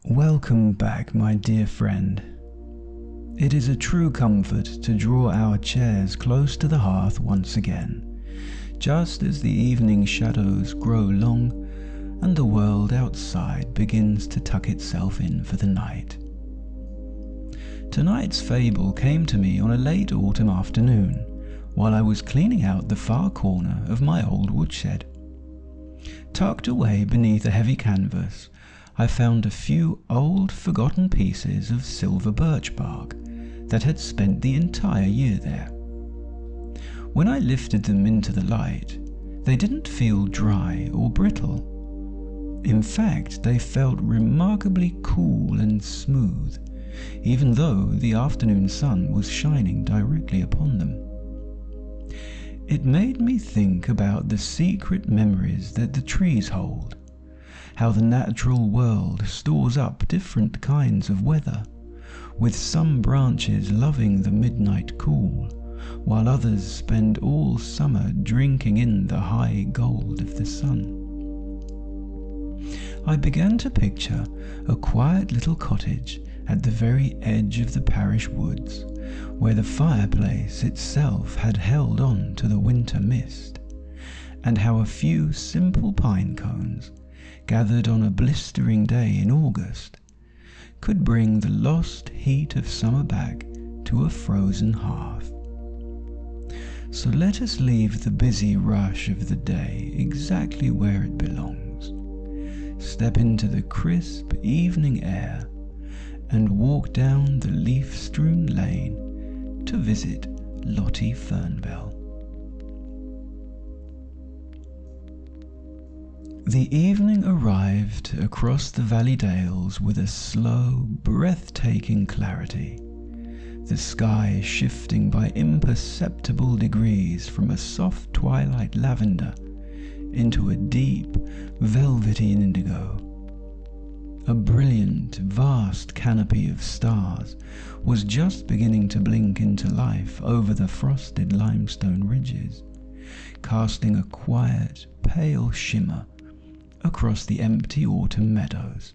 Welcome back, my dear friend. It is a true comfort to draw our chairs close to the hearth once again, just as the evening shadows grow long and the world outside begins to tuck itself in for the night. Tonight's fable came to me on a late autumn afternoon while I was cleaning out the far corner of my old woodshed. Tucked away beneath a heavy canvas, I found a few old forgotten pieces of silver birch bark that had spent the entire year there. When I lifted them into the light, they didn't feel dry or brittle. In fact, they felt remarkably cool and smooth, even though the afternoon sun was shining directly upon them. It made me think about the secret memories that the trees hold, how the natural world stores up different kinds of weather, with some branches loving the midnight cool, while others spend all summer drinking in the high gold of the sun. I began to picture a quiet little cottage at the very edge of the parish woods, where the fireplace itself had held on to the winter mist, and how a few simple pine cones, gathered on a blistering day in August, could bring the lost heat of summer back to a frozen hearth. So let us leave the busy rush of the day exactly where it belongs, step into the crisp evening air, and walk down the leaf-strewn lane to visit Lottie Fernbell. The evening arrived across the valley dales with a slow, breathtaking clarity, the sky shifting by imperceptible degrees from a soft twilight lavender into a deep, velvety indigo. A brilliant, vast canopy of stars was just beginning to blink into life over the frosted limestone ridges, casting a quiet, pale shimmer across the empty autumn meadows.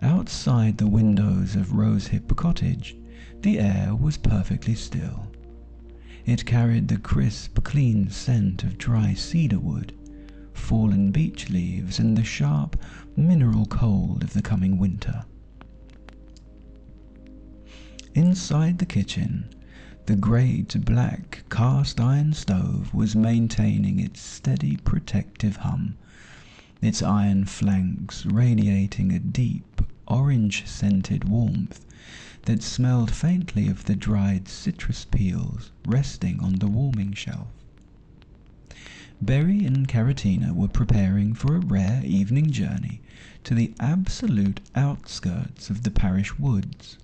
Outside the windows of Rosehip Cottage, the air was perfectly still. It carried the crisp, clean scent of dry cedar wood, fallen beech leaves, and the sharp, mineral cold of the coming winter. Inside the kitchen, the great black cast-iron stove was maintaining its steady protective hum, its iron flanks radiating a deep, orange-scented warmth that smelled faintly of the dried citrus peels resting on the warming shelf. Berry and Caratina were preparing for a rare evening journey to the absolute outskirts of the parish woods.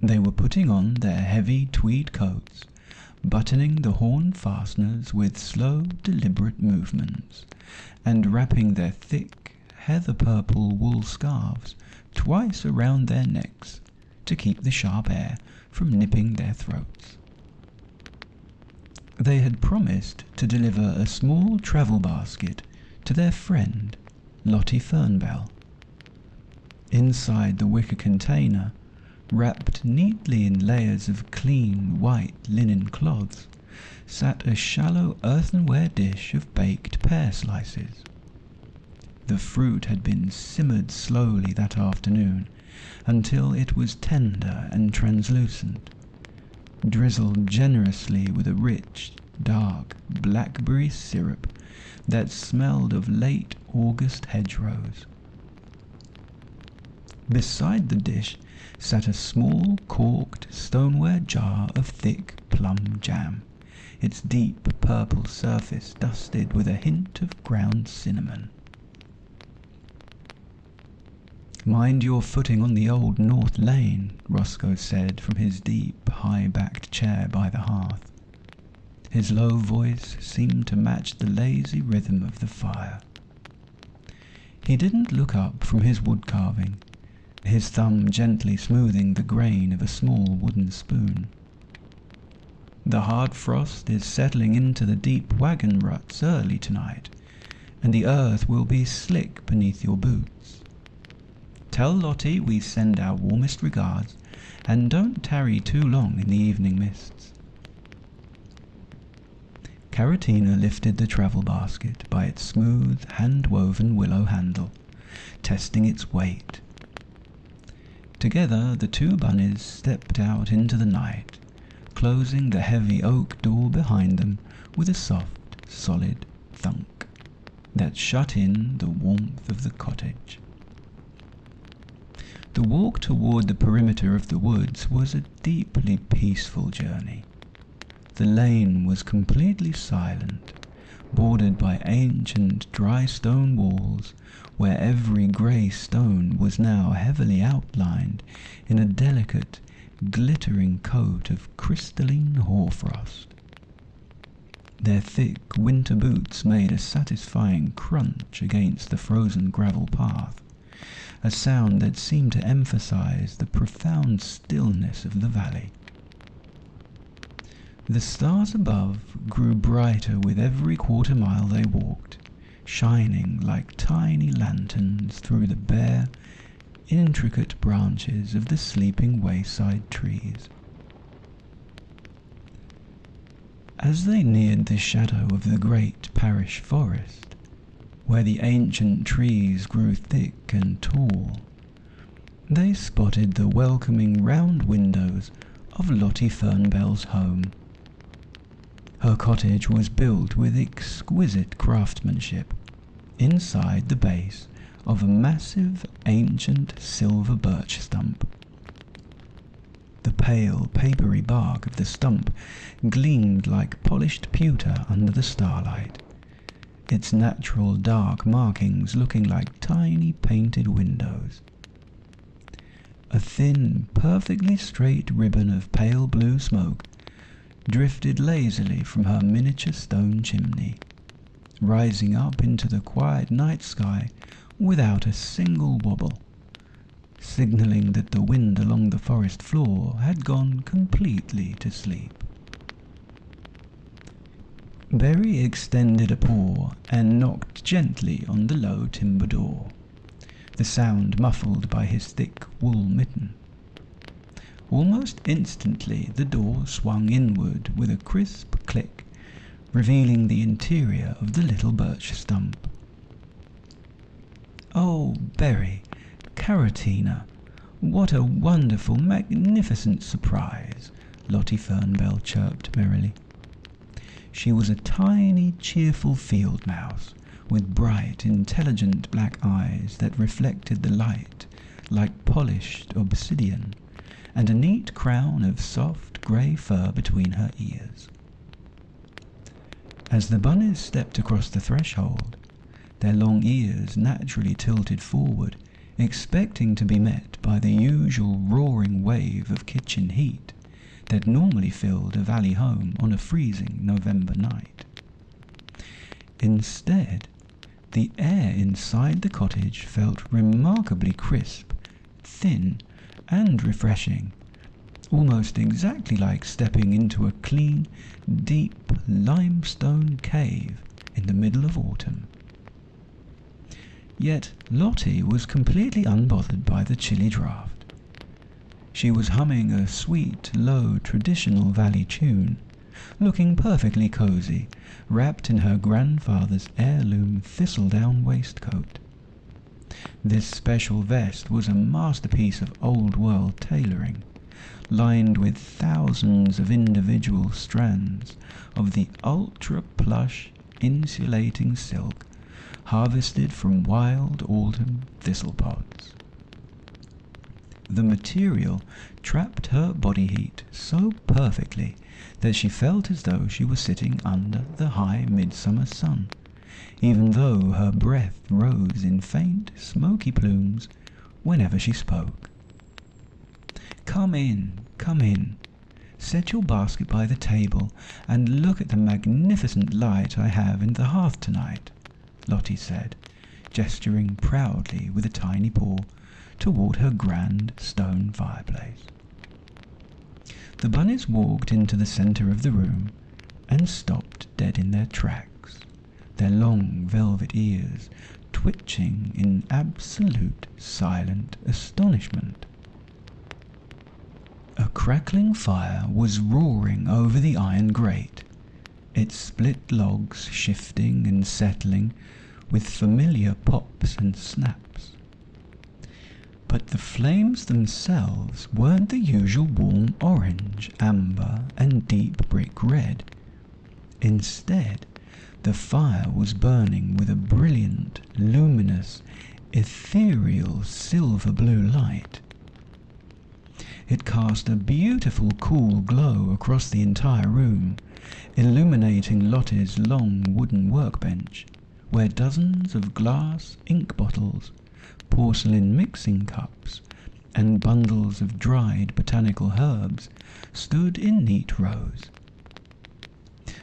They were putting on their heavy tweed coats, buttoning the horn fasteners with slow, deliberate movements, and wrapping their thick, heather-purple wool scarves twice around their necks to keep the sharp air from nipping their throats. They had promised to deliver a small travel basket to their friend, Lottie Fernbell. Inside the wicker container, wrapped neatly in layers of clean white linen cloths, sat a shallow earthenware dish of baked pear slices. The fruit had been simmered slowly that afternoon until it was tender and translucent, drizzled generously with a rich, dark blackberry syrup that smelled of late August hedgerows. Beside the dish sat a small corked stoneware jar of thick plum jam, its deep purple surface dusted with a hint of ground cinnamon. "Mind your footing on the old north lane," Roscoe said from his deep, high-backed chair by the hearth. His low voice seemed to match the lazy rhythm of the fire. He didn't look up from his wood-carving, his thumb gently smoothing the grain of a small wooden spoon. "The hard frost is settling into the deep wagon ruts early tonight, and the earth will be slick beneath your boots. Tell Lottie we send our warmest regards, and don't tarry too long in the evening mists." Caratina lifted the travel basket by its smooth, hand-woven willow handle, testing its weight. Together the two bunnies stepped out into the night, closing the heavy oak door behind them with a soft, solid thunk that shut in the warmth of the cottage. The walk toward the perimeter of the woods was a deeply peaceful journey. The lane was completely silent, bordered by ancient dry stone walls, where every grey stone was now heavily outlined in a delicate, glittering coat of crystalline hoarfrost. Their thick winter boots made a satisfying crunch against the frozen gravel path, a sound that seemed to emphasize the profound stillness of the valley. The stars above grew brighter with every quarter mile they walked, shining like tiny lanterns through the bare, intricate branches of the sleeping wayside trees. As they neared the shadow of the great parish forest, where the ancient trees grew thick and tall, they spotted the welcoming round windows of Lottie Fernbell's home. Her cottage was built with exquisite craftsmanship, inside the base of a massive ancient silver birch stump. The pale, papery bark of the stump gleamed like polished pewter under the starlight, its natural dark markings looking like tiny painted windows. A thin, perfectly straight ribbon of pale blue smoke drifted lazily from her miniature stone chimney, rising up into the quiet night sky without a single wobble, signalling that the wind along the forest floor had gone completely to sleep. Berry extended a paw and knocked gently on the low timber door, the sound muffled by his thick wool mitten. Almost instantly the door swung inward with a crisp click, revealing the interior of the little birch stump. "Oh, Berry, Caratina, what a wonderful, magnificent surprise," Lottie Fernbell chirped merrily. She was a tiny, cheerful field mouse, with bright, intelligent black eyes that reflected the light like polished obsidian, and a neat crown of soft grey fur between her ears. As the bunnies stepped across the threshold, their long ears naturally tilted forward, expecting to be met by the usual roaring wave of kitchen heat that normally filled a valley home on a freezing November night. Instead, the air inside the cottage felt remarkably crisp, thin, and refreshing, almost exactly like stepping into a clean, deep limestone cave in the middle of autumn. Yet Lottie was completely unbothered by the chilly draft. She was humming a sweet, low, traditional valley tune, looking perfectly cozy, wrapped in her grandfather's heirloom thistledown waistcoat. This special vest was a masterpiece of old-world tailoring, lined with thousands of individual strands of the ultra-plush, insulating silk harvested from wild autumn thistle pods. The material trapped her body heat so perfectly that she felt as though she was sitting under the high midsummer sun, even though her breath rose in faint, smoky plumes whenever she spoke. Come in. Set your basket by the table and look at the magnificent light I have in the hearth tonight," Lottie said, gesturing proudly with a tiny paw toward her grand stone fireplace. The bunnies walked into the centre of the room and stopped dead in their tracks, their long velvet ears twitching in absolute silent astonishment. A crackling fire was roaring over the iron grate, its split logs shifting and settling with familiar pops and snaps. But the flames themselves weren't the usual warm orange, amber, and deep brick red. Instead, the fire was burning with a brilliant, luminous, ethereal silver blue light. It cast a beautiful cool glow across the entire room, illuminating Lottie's long wooden workbench, where dozens of glass ink bottles, porcelain mixing cups, and bundles of dried botanical herbs stood in neat rows.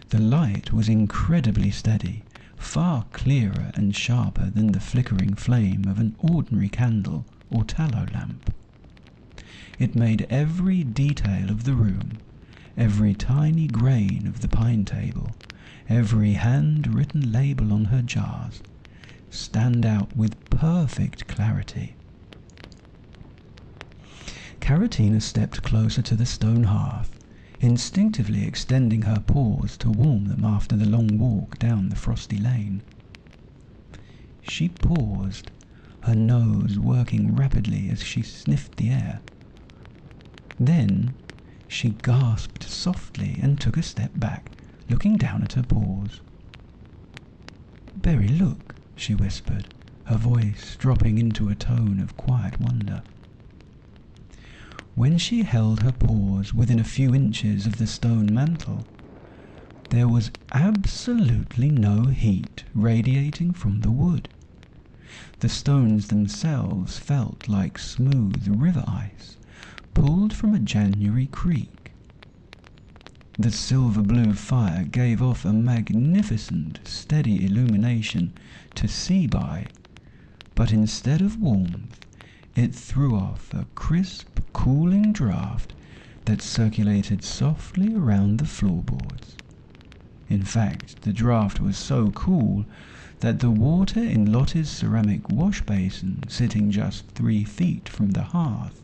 The light was incredibly steady, far clearer and sharper than the flickering flame of an ordinary candle or tallow lamp. It made every detail of the room, every tiny grain of the pine table, every hand-written label on her jars, stand out with perfect clarity. Caratina stepped closer to the stone hearth, instinctively extending her paws to warm them after the long walk down the frosty lane. She paused, her nose working rapidly as she sniffed the air. Then she gasped softly and took a step back, looking down at her paws. "Berry, look," she whispered, her voice dropping into a tone of quiet wonder. When she held her paws within a few inches of the stone mantel, there was absolutely no heat radiating from the wood. The stones themselves felt like smooth river ice, pulled from a January creek. The silver-blue fire gave off a magnificent, steady illumination to see by, but instead of warmth, it threw off a crisp, cooling draught that circulated softly around the floorboards. In fact, the draught was so cool that the water in Lottie's ceramic wash basin, sitting just 3 feet from the hearth,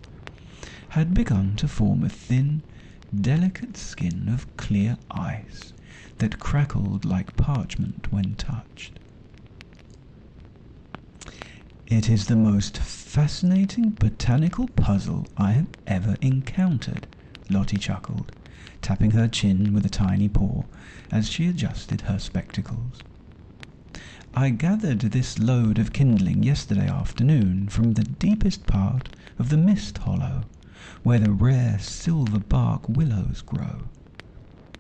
had begun to form a thin, delicate skin of clear ice that crackled like parchment when touched. "It is the most fascinating botanical puzzle I have ever encountered," Lottie chuckled, tapping her chin with a tiny paw as she adjusted her spectacles. "I gathered this load of kindling yesterday afternoon from the deepest part of the mist hollow, where the rare silver bark willows grow.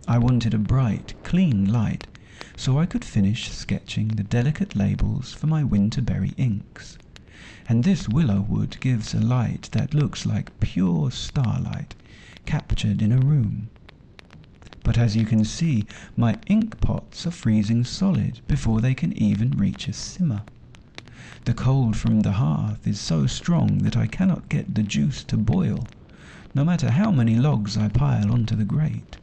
I wanted a bright, clean light so I could finish sketching the delicate labels for my winterberry inks, and this willow wood gives a light that looks like pure starlight captured in a room. But as you can see, my ink pots are freezing solid before they can even reach a simmer. The cold from the hearth is so strong that I cannot get the juice to boil, no matter how many logs I pile onto the grate."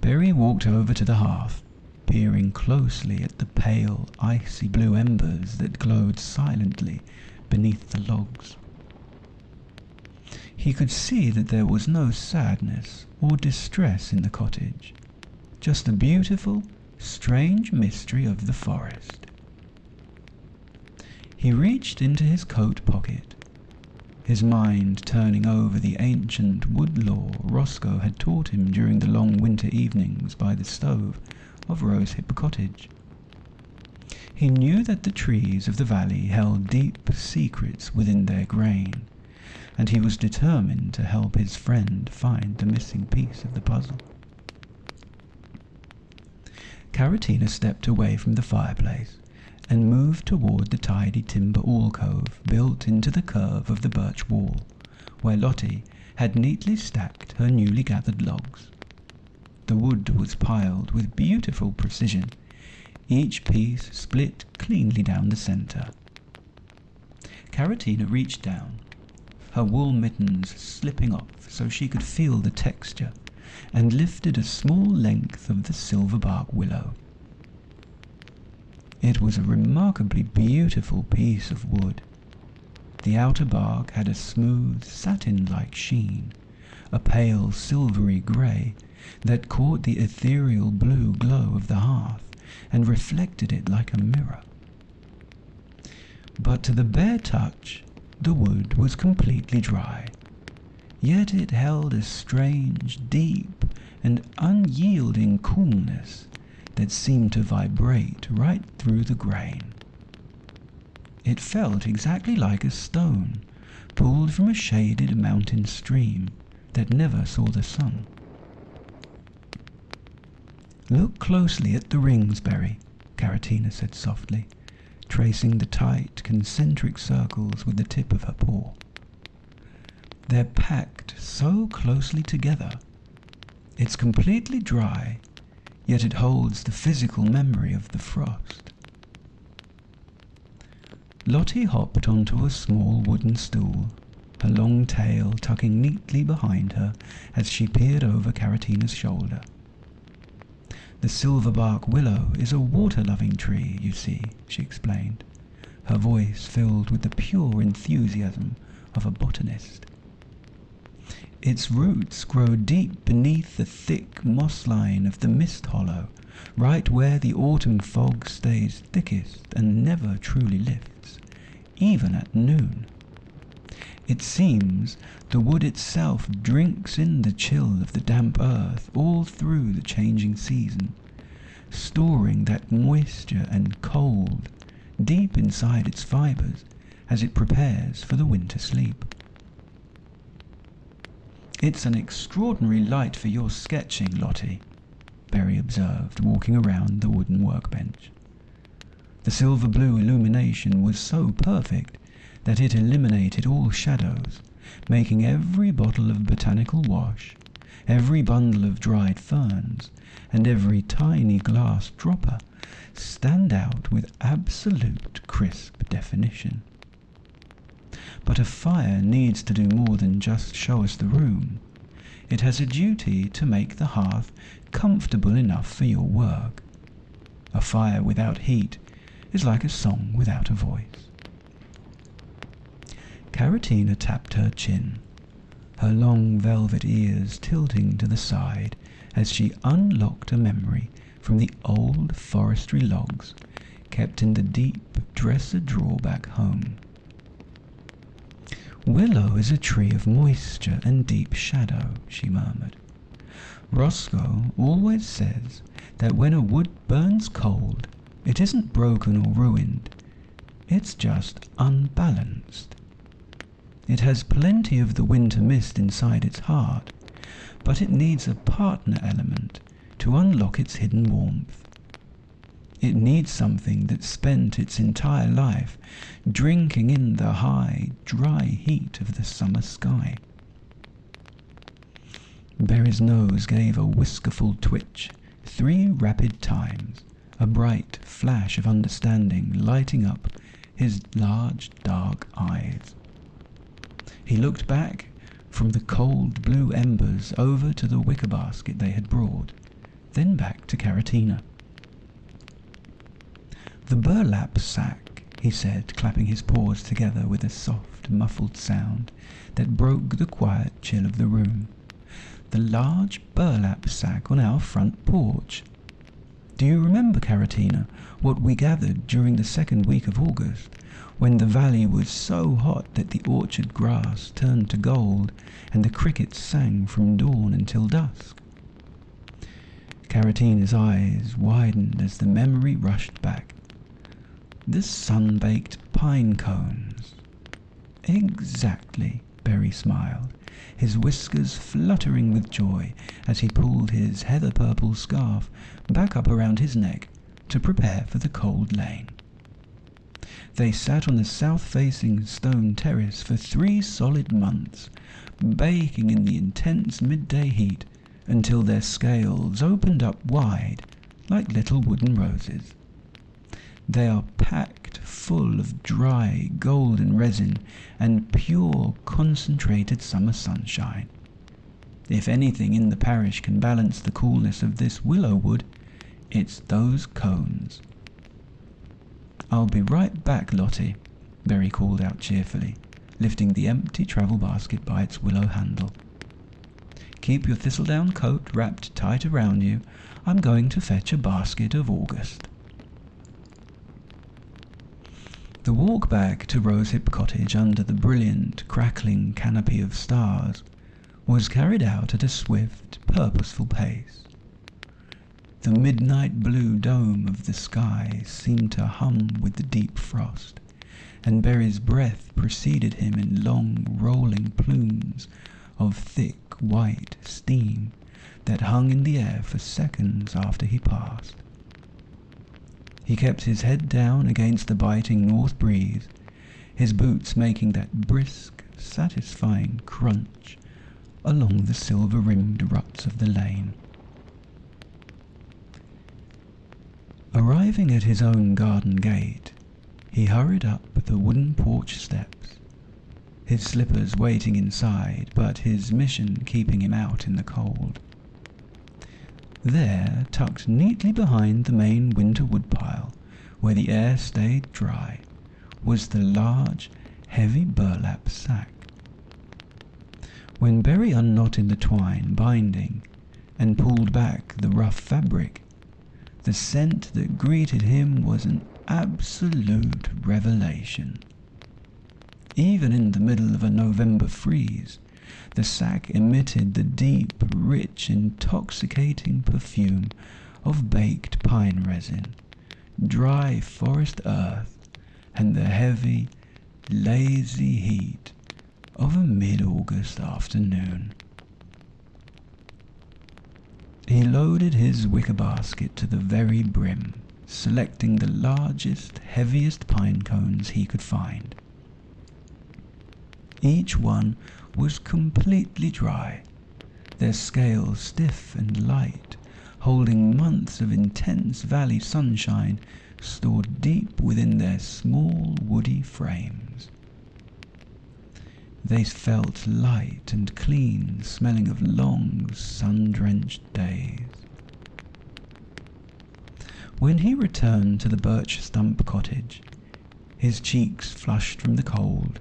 Berry walked over to the hearth, peering closely at the pale, icy blue embers that glowed silently beneath the logs. He could see that there was no sadness or distress in the cottage, just a beautiful, strange mystery of the forest. He reached into his coat pocket, his mind turning over the ancient wood lore Roscoe had taught him during the long winter evenings by the stove of Rosehip Cottage. He knew that the trees of the valley held deep secrets within their grain, and he was determined to help his friend find the missing piece of the puzzle. Caratina stepped away from the fireplace and moved toward the tidy timber alcove built into the curve of the birch wall, where Lottie had neatly stacked her newly gathered logs. The wood was piled with beautiful precision, each piece split cleanly down the center. Caratina reached down, her wool mittens slipping off so she could feel the texture, and lifted a small length of the silverbark willow. It was a remarkably beautiful piece of wood. The outer bark had a smooth, satin-like sheen, a pale silvery grey that caught the ethereal blue glow of the hearth and reflected it like a mirror. But to the bare touch, the wood was completely dry, yet it held a strange, deep, and unyielding coolness that seemed to vibrate right through the grain. It felt exactly like a stone pulled from a shaded mountain stream that never saw the sun. "Look closely at the rings, Berry," Caratina said softly, tracing the tight, concentric circles with the tip of her paw. "They're packed so closely together. It's completely dry, yet it holds the physical memory of the frost." Lottie hopped onto a small wooden stool, her long tail tucking neatly behind her as she peered over Caratina's shoulder. "The silverbark willow is a water-loving tree, you see," she explained, her voice filled with the pure enthusiasm of a botanist. "Its roots grow deep beneath the thick moss line of the mist hollow, right where the autumn fog stays thickest and never truly lifts, even at noon. It seems the wood itself drinks in the chill of the damp earth all through the changing season, storing that moisture and cold deep inside its fibres as it prepares for the winter sleep." "It's an extraordinary light for your sketching, Lottie," Berry observed, walking around the wooden workbench. The silver-blue illumination was so perfect that it eliminated all shadows, making every bottle of botanical wash, every bundle of dried ferns, and every tiny glass dropper stand out with absolute crisp definition. But a fire needs to do more than just show us the room. It has a duty to make the hearth comfortable enough for your work. A fire without heat is like a song without a voice. Caratina tapped her chin, her long velvet ears tilting to the side as she unlocked a memory from the old forestry logs kept in the deep dresser drawer back home. "Willow is a tree of moisture and deep shadow," she murmured. "Roscoe always says that when a wood burns cold, it isn't broken or ruined, it's just unbalanced. It has plenty of the winter mist inside its heart, but it needs a partner element to unlock its hidden warmth. It needs something that spent its entire life drinking in the high, dry heat of the summer sky." Berry's nose gave a whiskerful twitch 3 rapid times, a bright flash of understanding lighting up his large, dark eyes. He looked back from the cold blue embers over to the wicker basket they had brought, then back to Caratina. "The burlap sack," he said, clapping his paws together with a soft, muffled sound that broke the quiet chill of the room. "The large burlap sack on our front porch. Do you remember, Caratina, what we gathered during the second week of August, when the valley was so hot that the orchard grass turned to gold and the crickets sang from dawn until dusk?" Caratina's eyes widened as the memory rushed back. "The sun-baked pine cones." "Exactly," Berry smiled, his whiskers fluttering with joy as he pulled his heather-purple scarf back up around his neck to prepare for the cold lane. "They sat on the south-facing stone terrace for 3 solid months, baking in the intense midday heat until their scales opened up wide like little wooden roses. They are packed full of dry golden resin and pure concentrated summer sunshine. If anything in the parish can balance the coolness of this willow wood, it's those cones." "I'll be right back, Lottie," Berry called out cheerfully, lifting the empty travel basket by its willow handle. "Keep your thistledown coat wrapped tight around you. I'm going to fetch a basket of August." The walk back to Rosehip Cottage under the brilliant, crackling canopy of stars was carried out at a swift, purposeful pace. The midnight blue dome of the sky seemed to hum with the deep frost, and Berry's breath preceded him in long, rolling plumes of thick, white steam that hung in the air for seconds after he passed. He kept his head down against the biting north breeze, his boots making that brisk, satisfying crunch along the silver-rimmed ruts of the lane. Arriving at his own garden gate, he hurried up the wooden porch steps, his slippers waiting inside, but his mission keeping him out in the cold. There, tucked neatly behind the main winter woodpile, where the air stayed dry, was the large, heavy burlap sack. When Berry unknotted the twine binding and pulled back the rough fabric, the scent that greeted him was an absolute revelation. Even in the middle of a November freeze, the sack emitted the deep, rich, intoxicating perfume of baked pine resin, dry forest earth, and the heavy, lazy heat of a mid-August afternoon. He loaded his wicker basket to the very brim, selecting the largest, heaviest pine cones he could find. Each one was completely dry, their scales stiff and light, holding months of intense valley sunshine stored deep within their small woody frames. They felt light and clean, smelling of long, sun-drenched days. When he returned to the birch stump cottage, his cheeks flushed from the cold,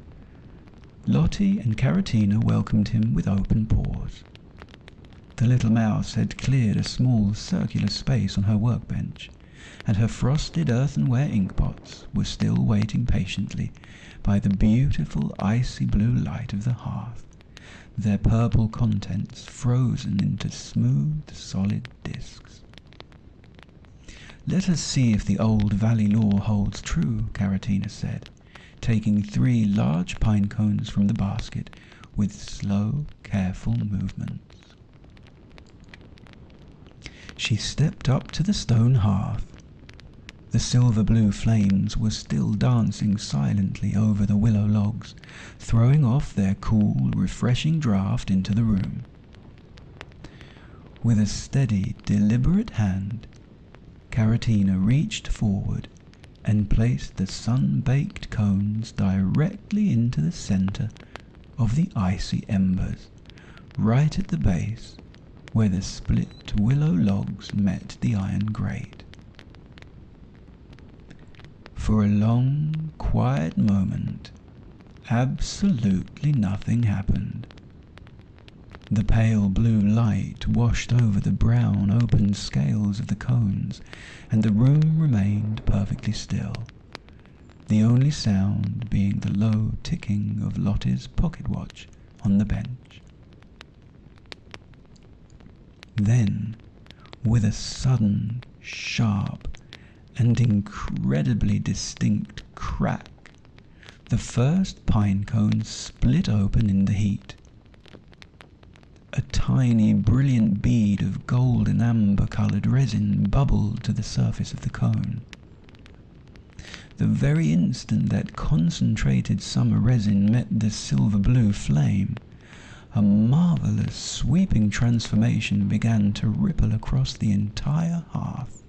Lottie and Caratina welcomed him with open paws. The little mouse had cleared a small circular space on her workbench, and her frosted earthenware inkpots were still waiting patiently by the beautiful icy blue light of the hearth, their purple contents frozen into smooth, solid discs. "Let us see if the old valley law holds true," Caratina said, taking 3 large pine cones from the basket with slow, careful movements. She stepped up to the stone hearth. The silver-blue flames were still dancing silently over the willow logs, throwing off their cool, refreshing draught into the room. With a steady, deliberate hand, Caratina reached forward and placed the sun-baked cones directly into the center of the icy embers, right at the base where the split willow logs met the iron grate. For a long, quiet moment, absolutely nothing happened. The pale blue light washed over the brown, open scales of the cones, and the room remained perfectly still, the only sound being the low ticking of Lottie's pocket watch on the bench. Then, with a sudden, sharp, and incredibly distinct crack, the first pine cone split open in the heat. A tiny, brilliant bead of golden amber-coloured resin bubbled to the surface of the cone. The very instant that concentrated summer resin met the silver-blue flame, a marvellous, sweeping transformation began to ripple across the entire hearth.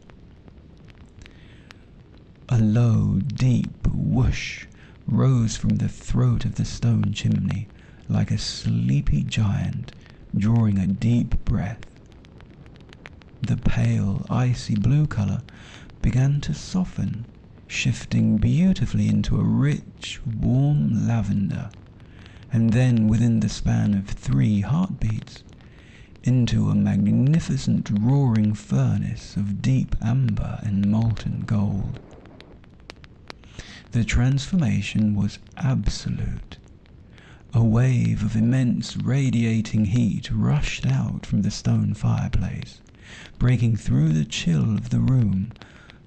A low, deep whoosh rose from the throat of the stone chimney, like a sleepy giant drawing a deep breath. The pale, icy blue colour began to soften shifting beautifully into a rich, warm lavender, and then within the span of 3 heartbeats, into a magnificent roaring furnace of deep amber and molten gold. The transformation was absolute. A wave of immense radiating heat rushed out from the stone fireplace, breaking through the chill of the room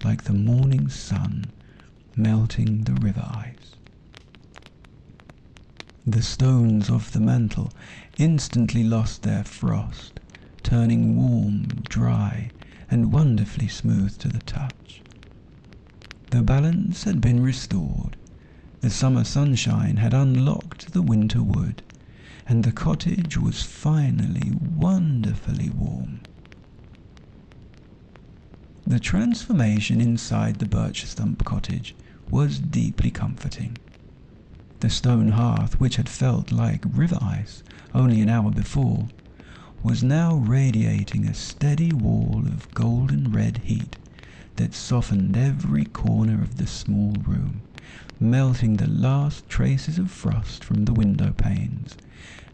like the morning sun melting the river ice. The stones of the mantel instantly lost their frost, turning warm, dry, and wonderfully smooth to the touch. The balance had been restored, the summer sunshine had unlocked the winter wood, and the cottage was finally wonderfully warm. The transformation inside the birch stump cottage was deeply comforting. The stone hearth, which had felt like river ice only an hour before, was now radiating a steady wall of golden red heat that softened every corner of the small room, melting the last traces of frost from the window panes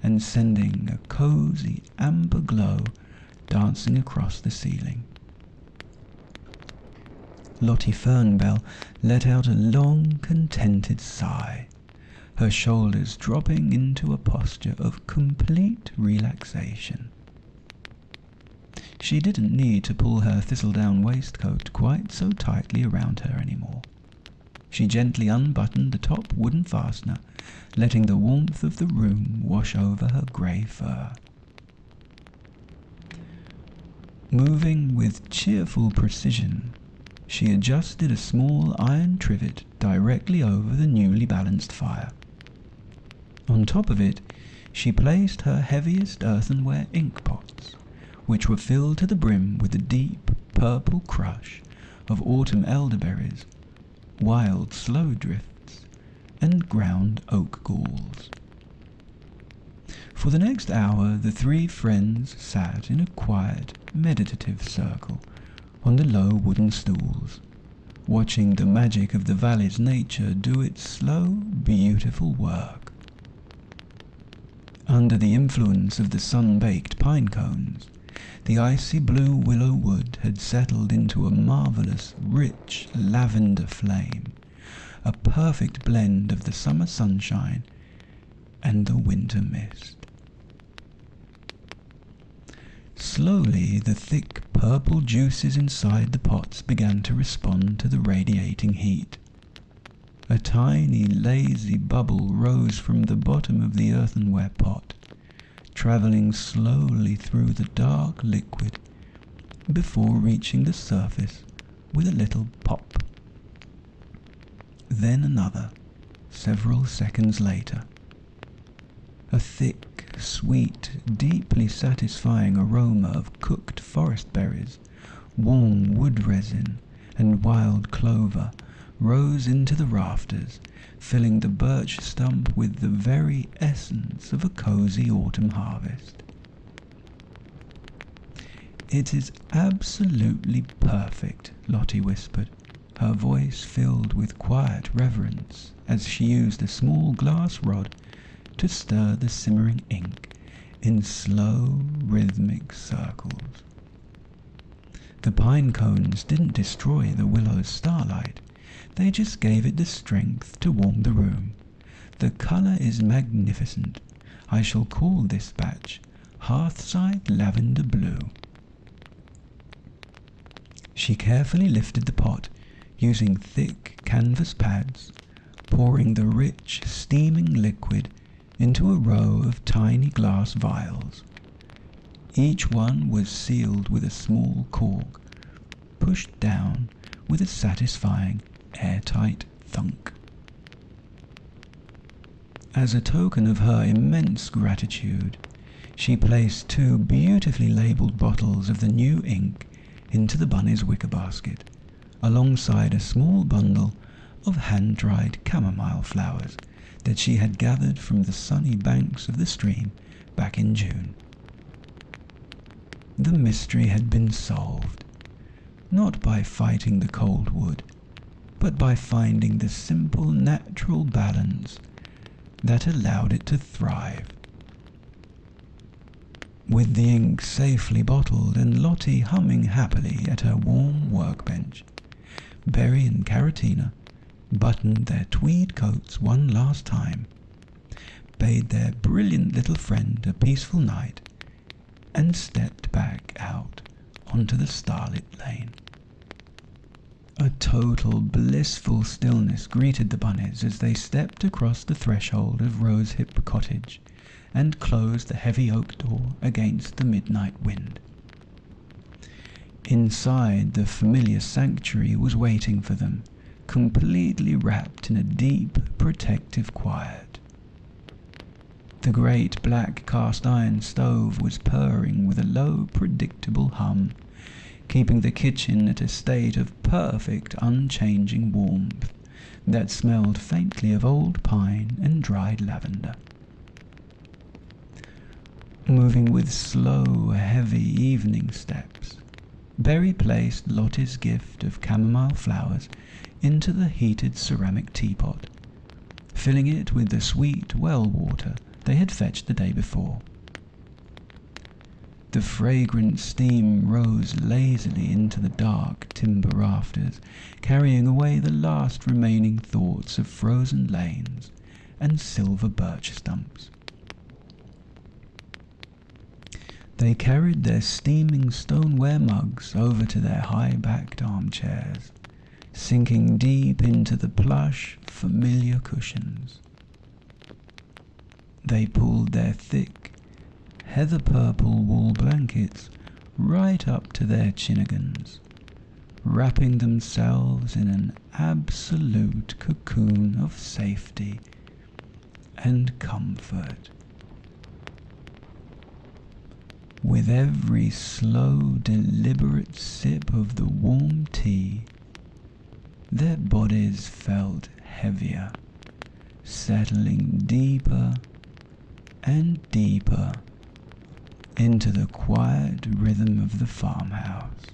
and sending a cozy amber glow dancing across the ceiling. Lottie Fernbell let out a long, contented sigh, her shoulders dropping into a posture of complete relaxation. She didn't need to pull her thistledown waistcoat quite so tightly around her anymore. She gently unbuttoned the top wooden fastener, letting the warmth of the room wash over her grey fur. Moving with cheerful precision, she adjusted a small iron trivet directly over the newly balanced fire. On top of it, she placed her heaviest earthenware ink pots, which were filled to the brim with a deep purple crush of autumn elderberries, wild snowdrifts, and ground oak galls. For the next hour, the 3 friends sat in a quiet, meditative circle on the low wooden stools, watching the magic of the valley's nature do its slow, beautiful work. Under the influence of the sun-baked pine cones, the icy blue willow wood had settled into a marvelous, rich lavender flame, a perfect blend of the summer sunshine and the winter mist. Slowly, the thick purple juices inside the pots began to respond to the radiating heat. A tiny, lazy bubble rose from the bottom of the earthenware pot, travelling slowly through the dark liquid before reaching the surface with a little pop. Then another, several seconds later. A thick, sweet, deeply satisfying aroma of cooked forest berries, warm wood resin, and wild clover rose into the rafters, filling the birch stump with the very essence of a cozy autumn harvest. "It is absolutely perfect," Lottie whispered, her voice filled with quiet reverence as she used a small glass rod to stir the simmering ink in slow, rhythmic circles. The pine cones didn't destroy the willow's starlight, they just gave it the strength to warm the room. The colour is magnificent. I shall call this batch Hearthside Lavender Blue. She carefully lifted the pot, using thick canvas pads, pouring the rich, steaming liquid into a row of tiny glass vials. Each one was sealed with a small cork, pushed down with a satisfying, airtight thunk. As a token of her immense gratitude, she placed 2 beautifully labelled bottles of the new ink into the bunny's wicker basket, alongside a small bundle of hand-dried chamomile flowers that she had gathered from the sunny banks of the stream back in June. The mystery had been solved, not by fighting the cold wood, but by finding the simple natural balance that allowed it to thrive. With the ink safely bottled and Lottie humming happily at her warm workbench, Berry and Caratina buttoned their tweed coats one last time, bade their brilliant little friend a peaceful night, and stepped back out onto the starlit lane. A total blissful stillness greeted the bunnies as they stepped across the threshold of Rosehip Cottage and closed the heavy oak door against the midnight wind. Inside, the familiar sanctuary was waiting for them, completely wrapped in a deep, protective quiet. The great black cast-iron stove was purring with a low, predictable hum, keeping the kitchen at a state of perfect, unchanging warmth that smelled faintly of old pine and dried lavender. Moving with slow, heavy evening steps, Berry placed Lottie's gift of chamomile flowers into the heated ceramic teapot, filling it with the sweet well water they had fetched the day before. The fragrant steam rose lazily into the dark timber rafters, carrying away the last remaining thoughts of frozen lanes and silver birch stumps. They carried their steaming stoneware mugs over to their high-backed armchairs, sinking deep into the plush, familiar cushions. They pulled their thick, heather-purple wool blankets right up to their chinnigans, wrapping themselves in an absolute cocoon of safety and comfort. With every slow, deliberate sip of the warm tea, their bodies felt heavier, settling deeper and deeper into the quiet rhythm of the farmhouse.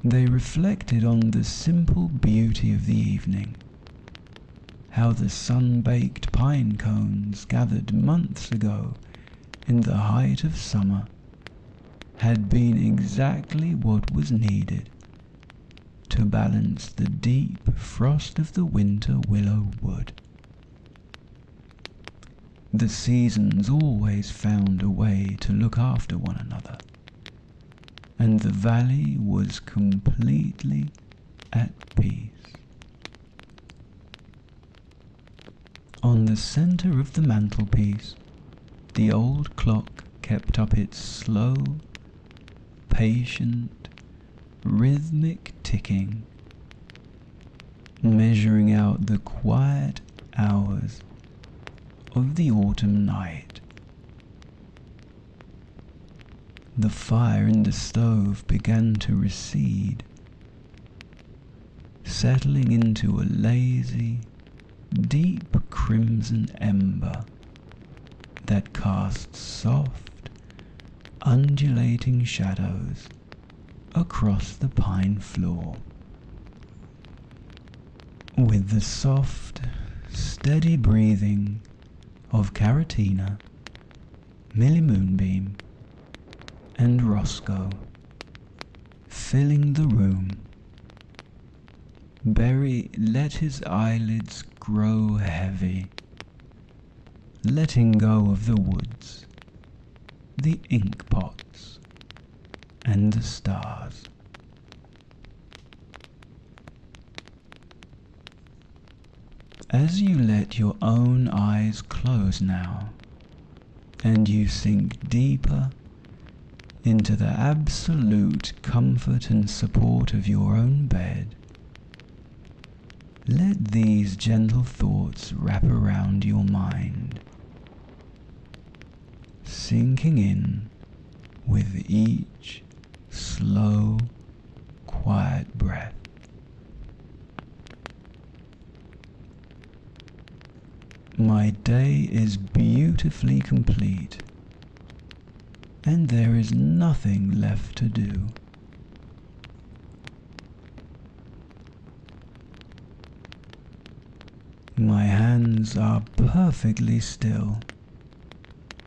They reflected on the simple beauty of the evening, how the sun-baked pine cones gathered months ago in the height of summer had been exactly what was needed to balance the deep frost of the winter willow wood. The seasons always found a way to look after one another, and the valley was completely at peace. On the centre of the mantelpiece, the old clock kept up its slow, patient, rhythmic ticking, measuring out the quiet hours of the autumn night. The fire in the stove began to recede, settling into a lazy, deep crimson ember that cast soft, undulating shadows across the pine floor. With the soft, steady breathing of Caratina, Millie Moonbeam, and Roscoe filling the room, Berry let his eyelids grow heavy, letting go of the woods, the ink pots, and the stars. As you let your own eyes close now, and you sink deeper into the absolute comfort and support of your own bed, let these gentle thoughts wrap around your mind, sinking in with each slow, quiet breath. My day is beautifully complete, and there is nothing left to do. My hands are perfectly still,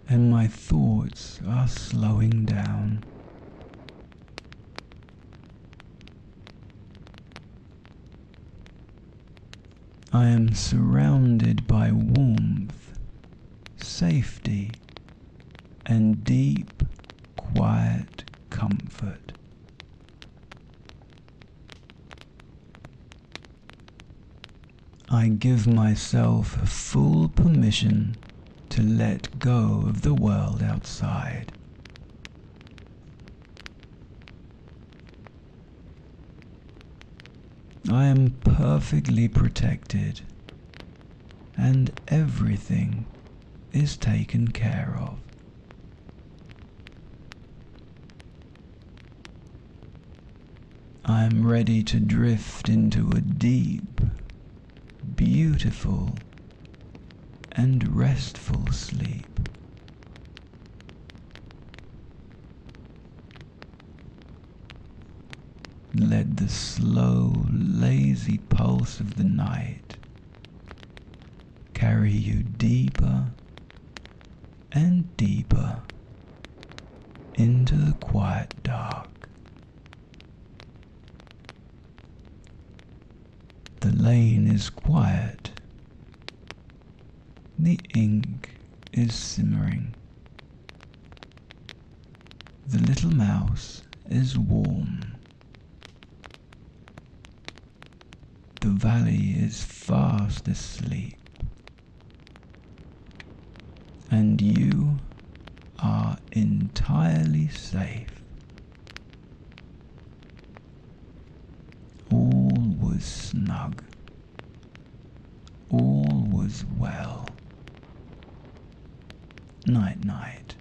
and my thoughts are slowing down. I am surrounded by warmth, safety, and deep, quiet comfort. I give myself full permission to let go of the world outside. I am perfectly protected, and everything is taken care of. I am ready to drift into a deep, beautiful, and restful sleep. Let the slow, lazy pulse of the night carry you deeper and deeper into the quiet dark. The lane is quiet. The ink is simmering. The little mouse is warm. The valley is fast asleep. And you are entirely safe. All was snug. All was well. Night night.